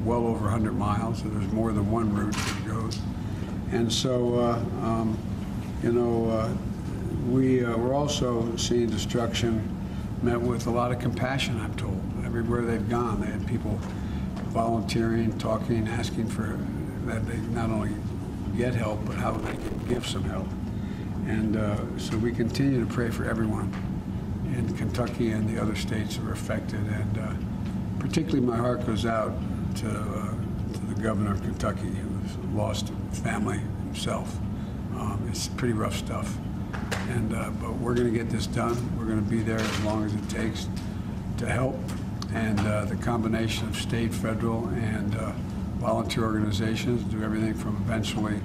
well over 100 miles, so there's more than one route that it goes. And so, we're also seeing destruction met with a lot of compassion, I'm told. Everywhere they've gone, they had people volunteering, talking, asking for that they not only get help, but how they can give some help. And so we continue to pray for everyone in Kentucky and the other states that were affected. And particularly my heart goes out to the governor of Kentucky, who's lost family himself. It's pretty rough stuff. And but we're going to get this done. We're going to be there as long as it takes to help. And the combination of state, federal, and volunteer organizations do everything from eventually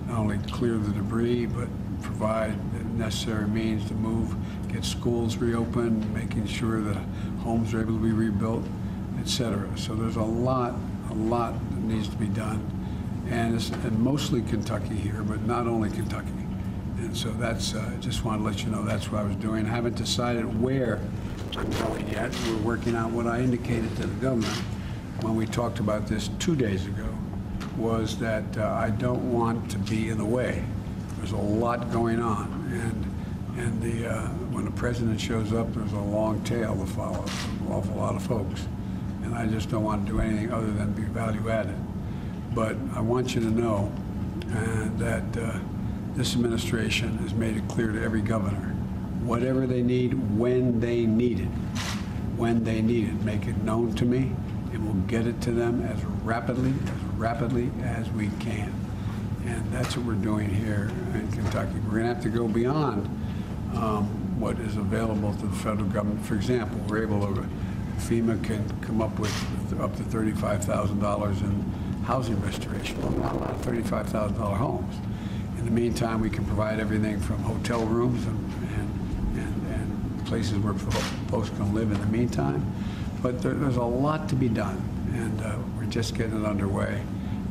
not only clear the debris, but provide the necessary means to move, get schools reopened, making sure that homes are able to be rebuilt, etc. So there's a lot that needs to be done. And it's mostly Kentucky here, but not only Kentucky. And so that's, just want to let you know that's what I was doing. I haven't decided where I'm going yet. We're working out what I indicated to the governor when we talked about this 2 days ago, was that I don't want to be in the way. There's a lot going on, and when the president shows up, there's a long tail to follow, an awful lot of folks, and I just don't want to do anything other than be value added. But I want you to know that this administration has made it clear to every governor, whatever they need, when they need it, make it known to me, and we'll get it to them as rapidly as we can. And that's what we're doing here in Kentucky. We're going to have to go beyond what is available to the federal government. For example, we're able to, FEMA can come up with up to $35,000 in housing restoration. Well, not a lot of $35,000 homes. In the meantime, we can provide everything from hotel rooms and places where folks can live in the meantime. But there's a lot to be done, and we're just getting it underway.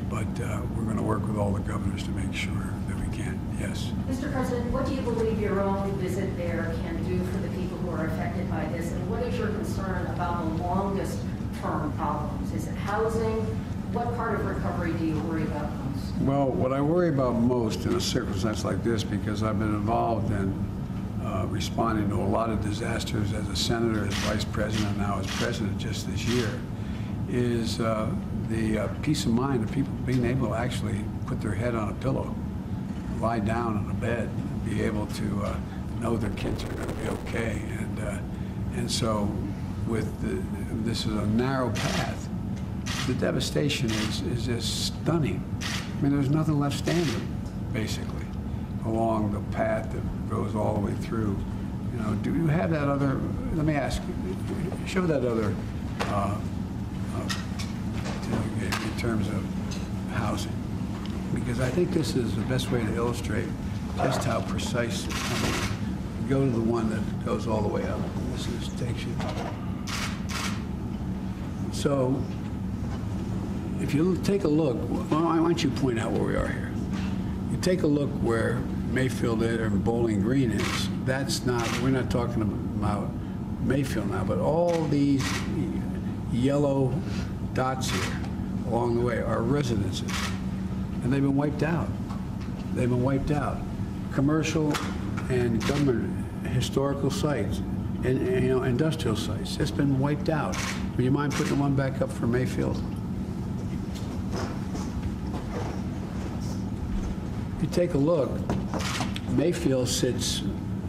But we're going to work with all the governors to make sure that we can. Yes. Mr. President, what do you believe your own visit there can do for the people who are affected by this? And what is your concern about the longest term problems? Is it housing? What part of recovery do you worry about most? Well, what I worry about most in a circumstance like this, because I've been involved in responding to a lot of disasters as a senator, as vice president, and now as president just this year, is the peace of mind of people being able to actually put their head on a pillow, lie down on a bed, and be able to know their kids are going to be okay. And so with this is a narrow path. The devastation is just stunning. I mean, there's nothing left standing, basically, along the path that goes all the way through. You know, do you have that other, let me ask you, show that other, in terms of housing, because I think this is the best way to illustrate just how precise. Go to the one that goes all the way up. This takes you. So, if you take a look, well, why don't you point out where we are here? You take a look where Mayfield and Bowling Green is. That's not, we're not talking about Mayfield now, but all these yellow dots here along the way are residences, and they've been wiped out. They've been wiped out. Commercial and government historical sites and industrial sites, it's been wiped out. Would you mind putting one back up for Mayfield? If you take a look, Mayfield sits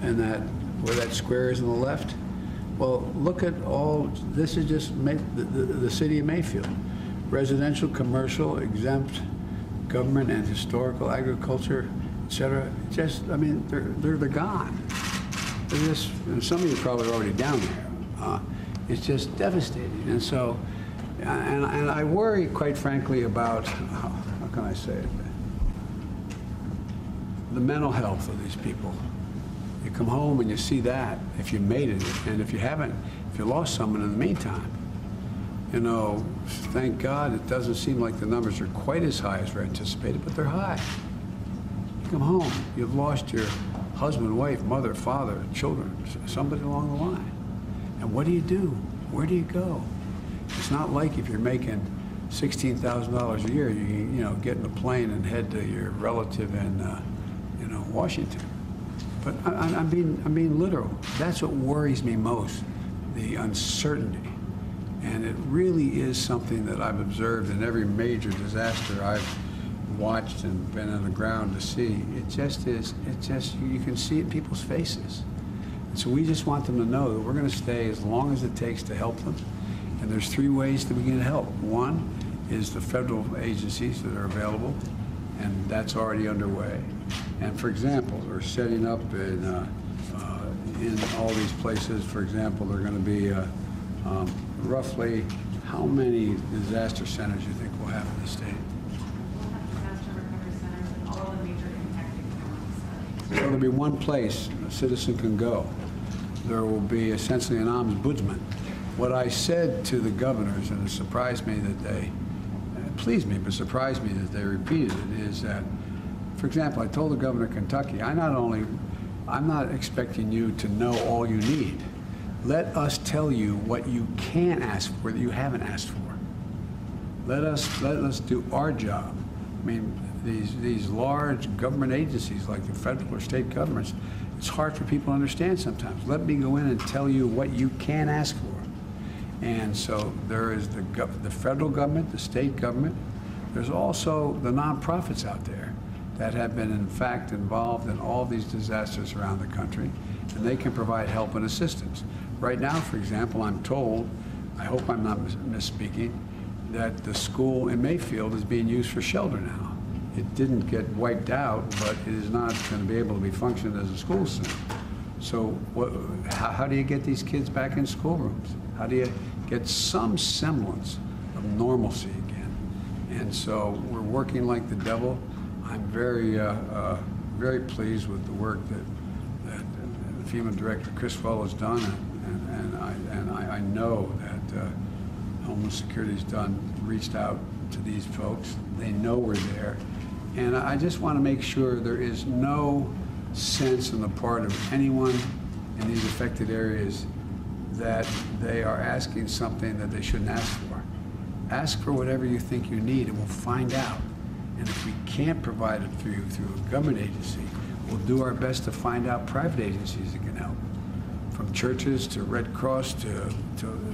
in that, where that square is on the left. Well, look at all, this is just the city of Mayfield. Residential, commercial, exempt, government and historical, agriculture, et cetera. Just, I mean, they're gone. They're just, and some of you probably are already down there. It's just devastating. And so, and I worry, quite frankly, about, how can I say it? The mental health of these people. You come home and you see that, if you made it, and if you haven't, if you lost someone in the meantime, you know, thank God it doesn't seem like the numbers are quite as high as were anticipated, but they're high. You come home, you've lost your husband, wife, mother, father, children, somebody along the line. And what do you do? Where do you go? It's not like if you're making $16,000 a year, you know, get in a plane and head to your relative in, you know, Washington. But I'm being literal. That's what worries me most, the uncertainty. And it really is something that I've observed in every major disaster I've watched and been on the ground to see. It just is, you can see it in people's faces. And so we just want them to know that we're going to stay as long as it takes to help them. And there's three ways that we can help. One is the federal agencies that are available, and that's already underway. And for example, we're setting up in all these places. For example, there are going to be roughly how many disaster centers you think we'll have in the state? We'll have disaster recovery centers in all of the major impacted counties. So there'll be one place a citizen can go. There will be essentially an ombudsman. What I said to the governors, and it surprised me that they, it pleased me, but surprised me that they repeated it, is that, for example, I told the governor of Kentucky, I'm not expecting you to know all you need. Let us tell you what you can ask for that you haven't asked for. Let us do our job. I mean, these large government agencies like the federal or state governments, it's hard for people to understand sometimes. Let me go in and tell you what you can ask for. And so there is the federal government, the state government. There's also the nonprofits out there that have been, in fact, involved in all these disasters around the country, and they can provide help and assistance. Right now, for example, I'm told, I hope I'm not misspeaking, that the school in Mayfield is being used for shelter now. It didn't get wiped out, but it is not going to be able to be functioned as a school soon. So how do you get these kids back in schoolrooms? How do you get some semblance of normalcy again? And so we're working like the devil. I'm very pleased with the work that the FEMA director, Chris Well, has done, and I know that Homeland Security's reached out to these folks. They know we're there. And I just want to make sure there is no sense on the part of anyone in these affected areas that they are asking something that they shouldn't ask for. Ask for whatever you think you need, and we'll find out. And if we can't provide it for you through a government agency, we'll do our best to find out private agencies that can help, from churches to Red Cross to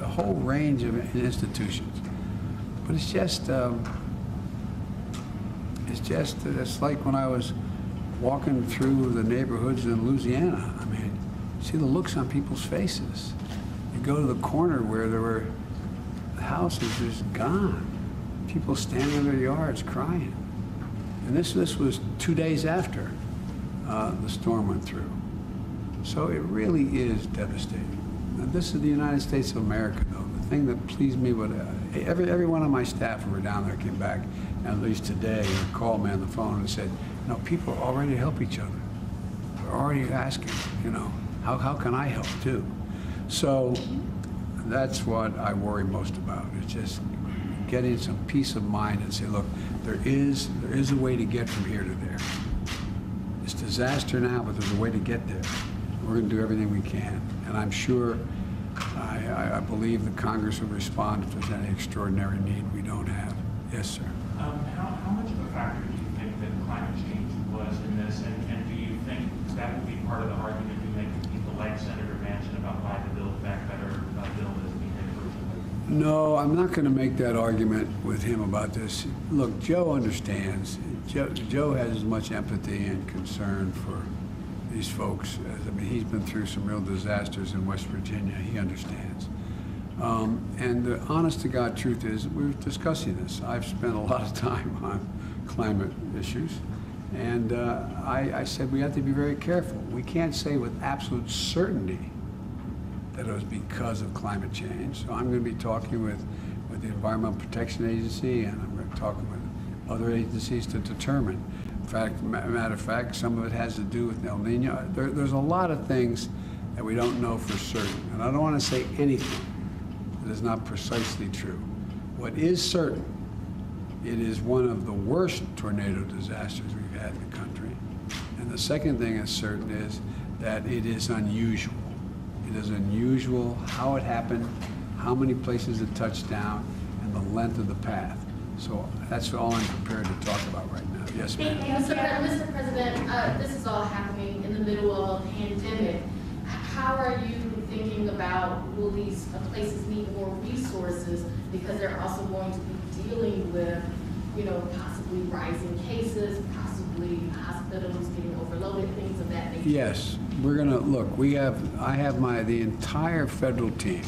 a whole range of institutions. But it's like when I was walking through the neighborhoods in Louisiana. I mean, see the looks on people's faces. You go to the corner where the houses just gone. People standing in their yards crying. And this was 2 days after the storm went through. So it really is devastating. And this is the United States of America, though. The thing that pleased me was every one of my staff who were down there came back, at least today, and called me on the phone and said, you know, people are already help each other. They're already asking, you know, how can I help too? So that's what I worry most about. It's just getting some peace of mind and say, look, there is a way to get from here to there. It's disaster now, but there's a way to get there. We're going to do everything we can. And I'm sure, I believe the Congress will respond if there's any extraordinary need we don't have. Yes, sir. How much of a factor do you think that climate change was in this? And do you think that would be part of the argument you make to people like Senator Manchin about why the Build Back Better bill is being approved? No, I'm not going to make that argument with him about this. Look, Joe understands. Joe has as much empathy and concern for these folks. I mean, he's been through some real disasters in West Virginia. He understands. And the honest-to-God truth is, we're discussing this. I've spent a lot of time on climate issues, and I said we have to be very careful. We can't say with absolute certainty that it was because of climate change. So I'm going to be talking with the Environmental Protection Agency, and I'm going to talk with other agencies to determine. In fact, matter of fact, some of it has to do with El Nino. There's a lot of things that we don't know for certain, and I don't want to say anything that is not precisely true. What is certain, it is one of the worst tornado disasters we've had in the country. And the second thing that's certain is that it is unusual. It is unusual how it happened, how many places it touched down, and the length of the path. So that's all I'm prepared to talk about right now. Yes, ma'am. Mr. President, this is all happening in the middle of a pandemic. How are you thinking about, will these places need more resources because they're also going to be dealing with, possibly rising cases, possibly hospitals getting overloaded, things of that nature? Yes, we're gonna, look, I have the entire federal team,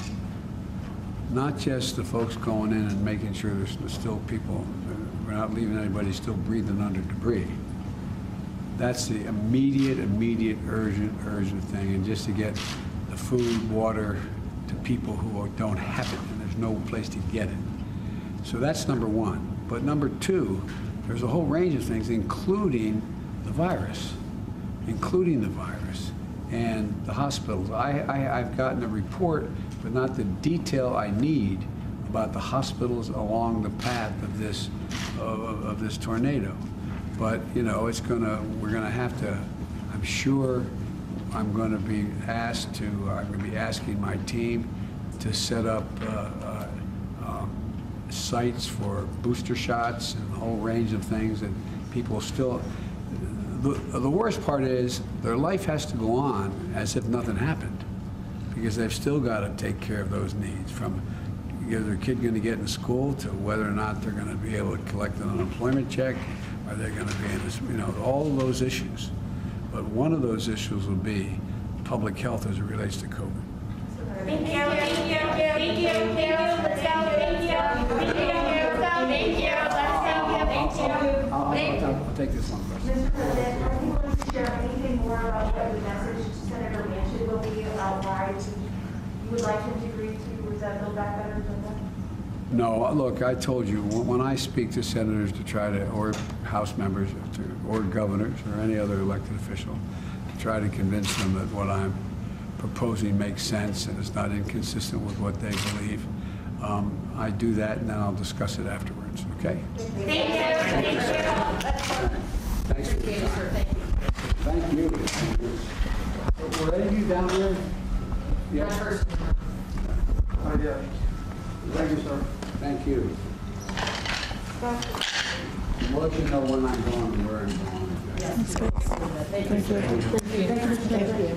not just the folks going in and making sure there's still people, we're not leaving anybody still breathing under debris. That's the immediate, urgent thing, and just to get the food, water to people who don't have it, and there's no place to get it. So that's number one. But number two, there's a whole range of things, including the virus, and the hospitals. I've gotten a report, but not the detail I need about the hospitals along the path of this tornado. But we're gonna have to. I'm sure I'm going to be asking my team to set up sites for booster shots and a whole range of things that people still. The worst part is their life has to go on as if nothing happened, because they've still got to take care of those needs, from is their kid going to get in school to whether or not they're going to be able to collect an unemployment check, are they going to be in this, all of those issues. But one of those issues will be public health as it relates to COVID. Thank you. Let's go. I'll take this one first. Mr. President, are you willing to share anything more about what the message to Senator Manchin will be about why you would like him to agree to Build Back Better than that? No, look, I told you, when I speak to senators to try to, or House members, or governors, or any other elected official, to try to convince them that what I'm proposing makes sense and is not inconsistent with what they believe, I do that, and then I'll discuss it afterwards, okay? Thank you. Thanks for your time. Thank you. Were any of you down there? Yeah. Oh, yeah. Thank you, sir. Thank you. I'll let you know when I'm going and where I'm going. Thank you.